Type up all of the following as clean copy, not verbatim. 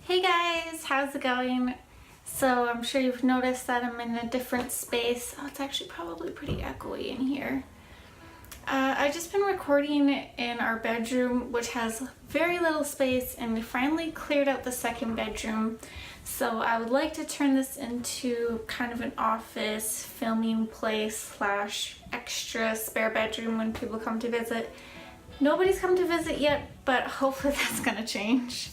Hey guys, how's it going? So I'm sure you've noticed that I'm in a different space. Oh, it's actually probably pretty echoey in here. I've just been recording in our bedroom, which has very little space, and we finally cleared out the second bedroom. So I would like to turn this into kind of an office filming place slash extra spare bedroom when people come to visit. Nobody's come to visit yet, but hopefully that's gonna change.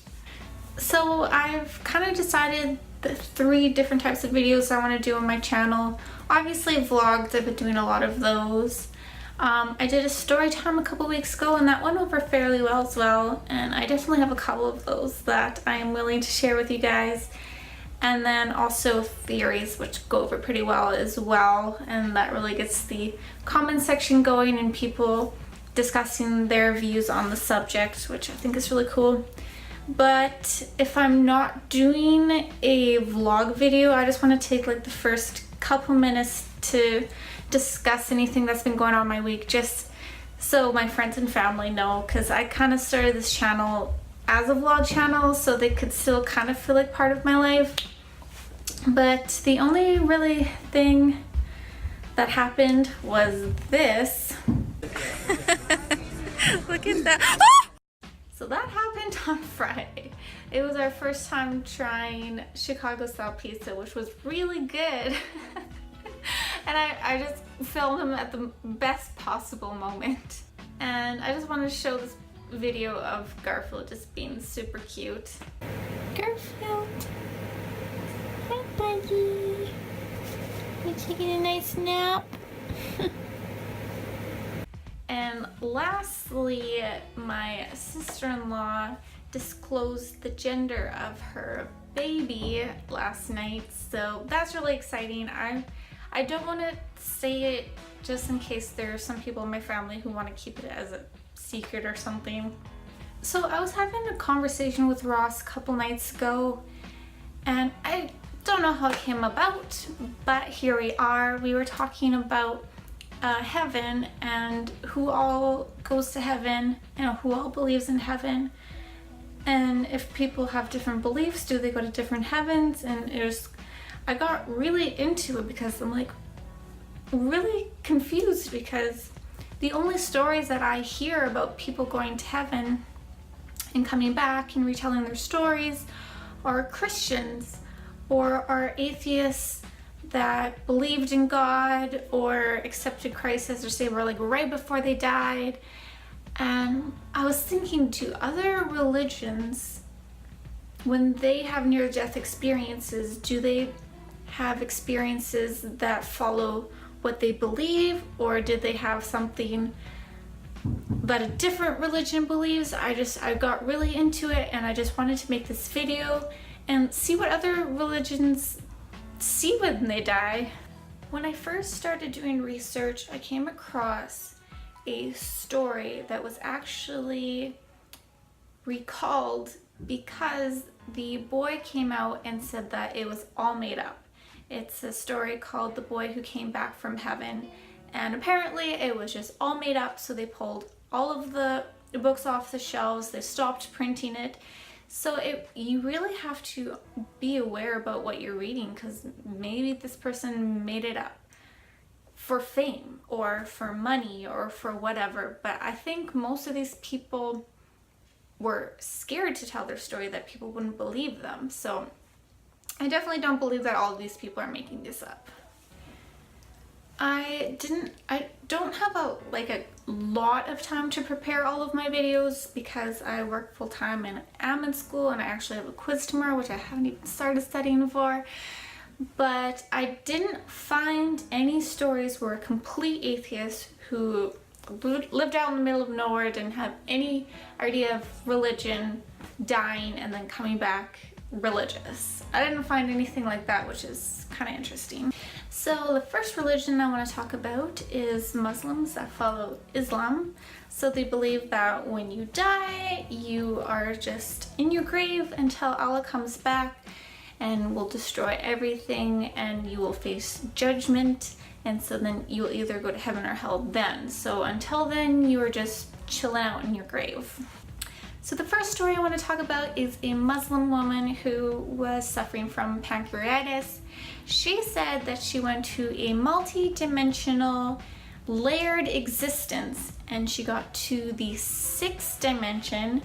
So I've kind of decided the 3 different types of videos I want to do on my channel. Obviously vlogs, I've been doing a lot of those. I did a story time a couple weeks ago and that went over fairly well as well, and I definitely have a couple of those that I am willing to share with you guys. And then also theories, which go over pretty well as well, and that really gets the comment section going and people discussing their views on the subject, which I think is really cool. But if I'm not doing a vlog video, I just want to take like the first couple minutes to discuss anything that's been going on my week, just so my friends and family know, because I kind of started this channel as a vlog channel so they could still kind of feel like part of my life. But the only really thing that happened was this. Look at that. So that happened on Friday. It was our first time trying Chicago style pizza, which was really good. And I just filmed them at the best possible moment. And I just wanted to show this video of Garfield just being super cute. Garfield. Hi, buddy. You taking a nice nap? And lastly, my sister-in-law disclosed the gender of her baby last night, so that's really exciting. I don't want to say it just in case there are some people in my family who want to keep it as a secret or something. So I was having a conversation with Ross a couple nights ago, and I don't know how it came about, but here we are. We were talking about heaven and who all goes to heaven, you know, who all believes in heaven, and if people have different beliefs, do they go to different heavens? And I got really into it because I'm like really confused, because the only stories that I hear about people going to heaven and coming back and retelling their stories are Christians or are atheists that believed in God or accepted Christ as their savior like right before they died. And I was thinking, do other religions, when they have near-death experiences, do they have experiences that follow what they believe, or did they have something that a different religion believes? I got really into it, and I just wanted to make this video and see what other religions see when they die. When I first started doing research, I came across a story that was actually recalled because the boy came out and said that it was all made up. It's a story called The Boy Who Came Back from Heaven, and apparently it was just all made up, so they pulled all of the books off the shelves, they stopped printing it. So you really have to be aware about what you're reading, because maybe this person made it up for fame or for money or for whatever. But I think most of these people were scared to tell their story that people wouldn't believe them. So I definitely don't believe that all of these people are making this up. I don't have a lot of time to prepare all of my videos because I work full-time and am in school, and I actually have a quiz tomorrow which I haven't even started studying for. But I didn't find any stories where a complete atheist who lived out in the middle of nowhere, didn't have any idea of religion, dying and then coming back religious. I didn't find anything like that, which is kind of interesting. So the first religion I want to talk about is Muslims that follow Islam. So they believe that when you die, you are just in your grave until Allah comes back and will destroy everything, and you will face judgment, and so then you will either go to heaven or hell then. So until then, you are just chilling out in your grave. So the first story I want to talk about is a Muslim woman who was suffering from pancreatitis. She said that she went to a multi-dimensional layered existence and she got to the 6th dimension,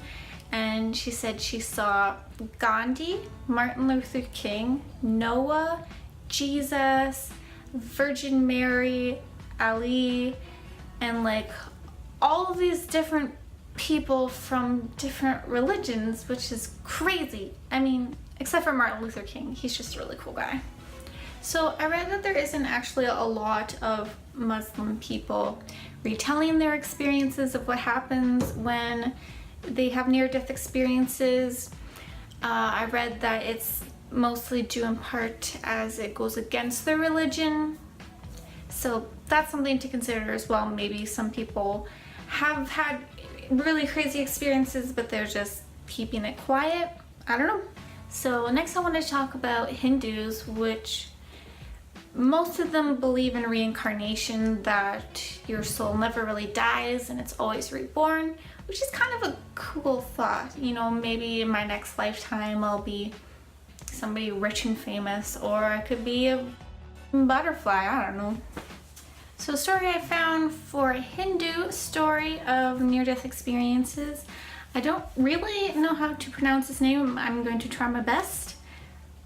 and she said she saw Gandhi, Martin Luther King, Noah, Jesus, Virgin Mary, Ali, and like all of these different people from different religions, which is crazy. I mean, except for Martin Luther King. He's just a really cool guy. So I read that there isn't actually a lot of Muslim people retelling their experiences of what happens when they have near-death experiences. I read that it's mostly due in part as it goes against their religion. So that's something to consider as well. Maybe some people have had really crazy experiences, but they're just keeping it quiet. I don't know. So next I want to talk about Hindus, which most of them believe in reincarnation, that your soul never really dies and it's always reborn, which is kind of a cool thought. You know, maybe in my next lifetime I'll be somebody rich and famous, or I could be a butterfly, I don't know. So a story I found for a Hindu story of near-death experiences. I don't really know how to pronounce his name. I'm going to try my best.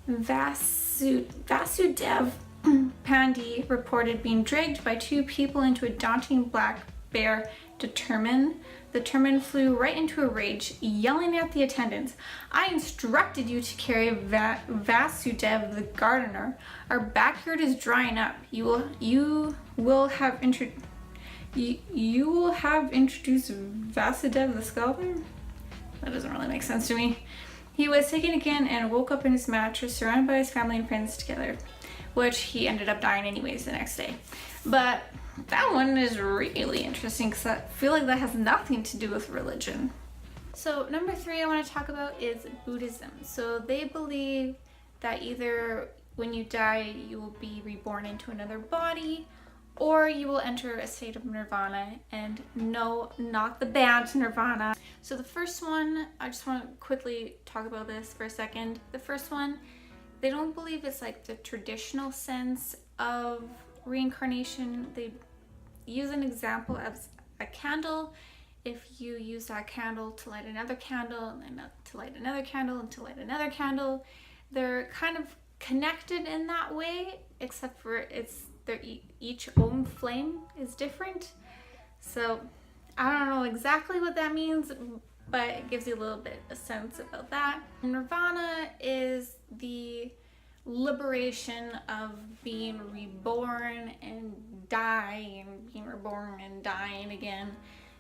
Vasudev Pandey reported being dragged by 2 people into a daunting black bear determined. The determined flew right into a rage, yelling at the attendants, "I instructed you to carry Vasudev the gardener. Our backyard is drying up. You will have introduced Vasudev the scholar?" That doesn't really make sense to me. He was taken again and woke up in his mattress, surrounded by his family and friends together, which he ended up dying anyways the next day. But that one is really interesting because I feel like that has nothing to do with religion. So number 3 I want to talk about is Buddhism. So they believe that either when you die you will be reborn into another body, or you will enter a state of Nirvana. And no, not the band Nirvana. So the first one, I just want to quickly talk about this for a second. The first one, they don't believe it's like the traditional sense of reincarnation. They use an example as a candle. If you use that candle to light another candle, and to light another candle, and to light another candle, they're kind of connected in that way, except for their each own flame is different. So I don't know exactly what that means, but it gives you a little bit of sense about that. Nirvana is the liberation of being reborn and dying, being reborn and dying again,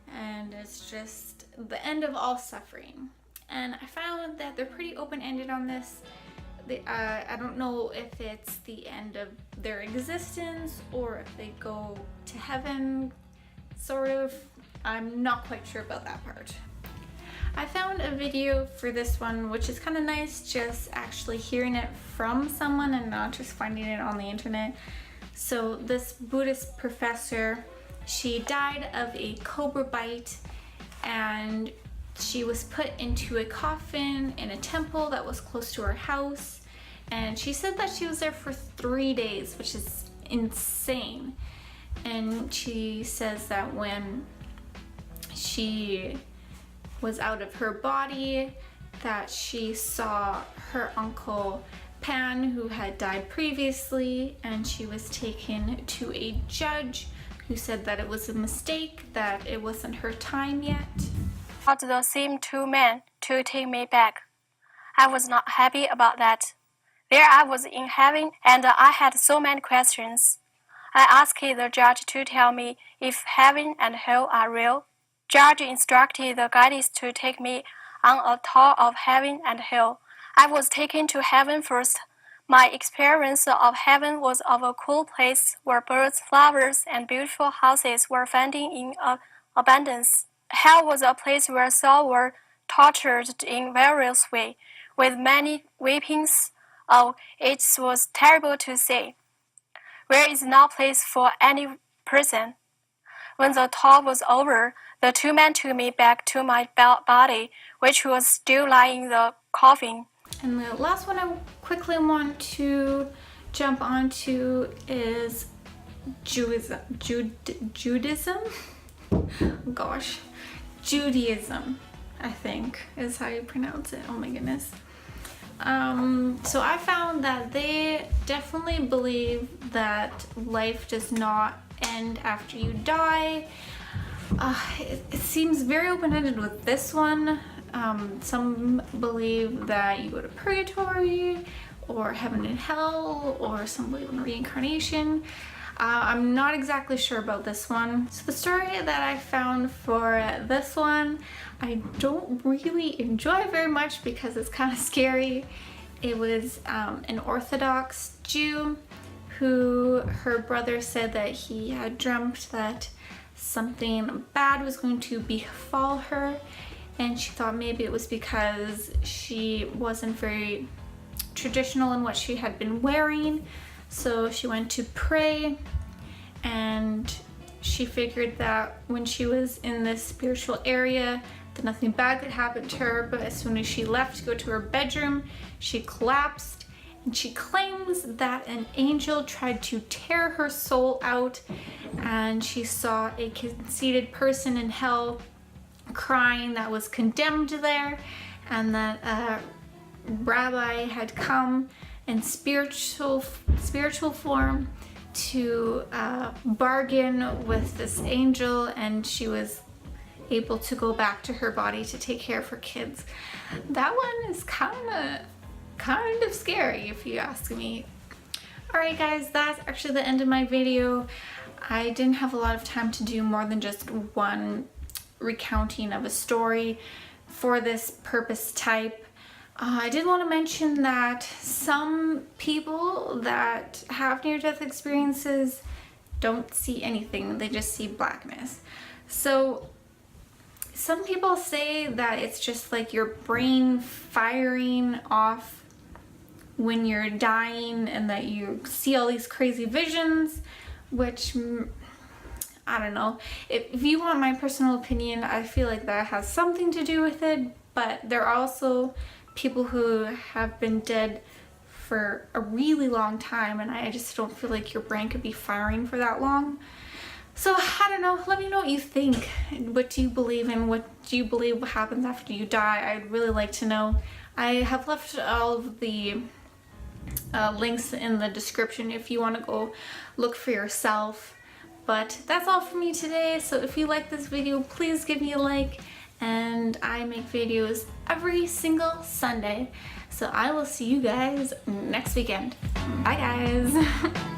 and it's just the end of all suffering. And I found that they're pretty open-ended on this. I don't know if it's the end of their existence or if they go to heaven, sort of. I'm not quite sure about that part. I found a video for this one, which is kind of nice, just actually hearing it from someone and not just finding it on the internet. So this Buddhist professor, she died of a cobra bite, and she was put into a coffin in a temple that was close to her house. And she said that she was there for 3 days, which is insane. And she says that when she was out of her body, that she saw her uncle Pan, who had died previously, and she was taken to a judge who said that it was a mistake, that it wasn't her time yet. Not the same 2 men to take me back. I was not happy about that. There I was in heaven, and I had so many questions. I asked the judge to tell me if heaven and hell are real. Judge instructed the guides to take me on a tour of heaven and hell. I was taken to heaven first. My experience of heaven was of a cool place where birds, flowers, and beautiful houses were found in abundance. Hell was a place where souls were tortured in various ways, with many whippings. Oh, it was terrible to see. Where is no place for any person. When the tour was over, the 2 men took me back to my body, which was still lying in the coffin. And the last one I quickly want to jump onto is Judaism. Gosh, Judaism, I think is how you pronounce it. Oh my goodness. So I found that they definitely believe that life does not end after you die. It seems very open-ended with this one. Some believe that you go to purgatory or heaven and hell, or some believe in reincarnation. I'm not exactly sure about this one. So the story that I found for this one, I don't really enjoy very much because it's kind of scary. It was an Orthodox Jew who, her brother said that he had dreamt that something bad was going to befall her, and she thought maybe it was because she wasn't very traditional in what she had been wearing. So she went to pray, and she figured that when she was in this spiritual area that nothing bad could happen to her. But as soon as she left to go to her bedroom, she collapsed, and she claims that an angel tried to tear her soul out, and she saw a conceited person in hell crying that was condemned there, and that a rabbi had come in spiritual form to bargain with this angel, and she was able to go back to her body to take care of her kids. That one is kind of scary if you ask me. Alright guys, that's actually the end of my video. I didn't have a lot of time to do more than just one recounting of a story for this purpose type. I did want to mention that some people that have near-death experiences don't see anything, they just see blackness. So some people say that it's just like your brain firing off when you're dying, and that you see all these crazy visions, which I don't know. If you want my personal opinion, I feel like that has something to do with it, but there are also people who have been dead for a really long time, and I just don't feel like your brain could be firing for that long. So I don't know, let me know what you think. What do you believe in? What do you believe happens after you die? I'd really like to know. I have left all of the links in the description if you want to go look for yourself. But that's all for me today. So if you like this video, please give me a like. And I make videos every single Sunday. So I will see you guys next weekend. Bye guys.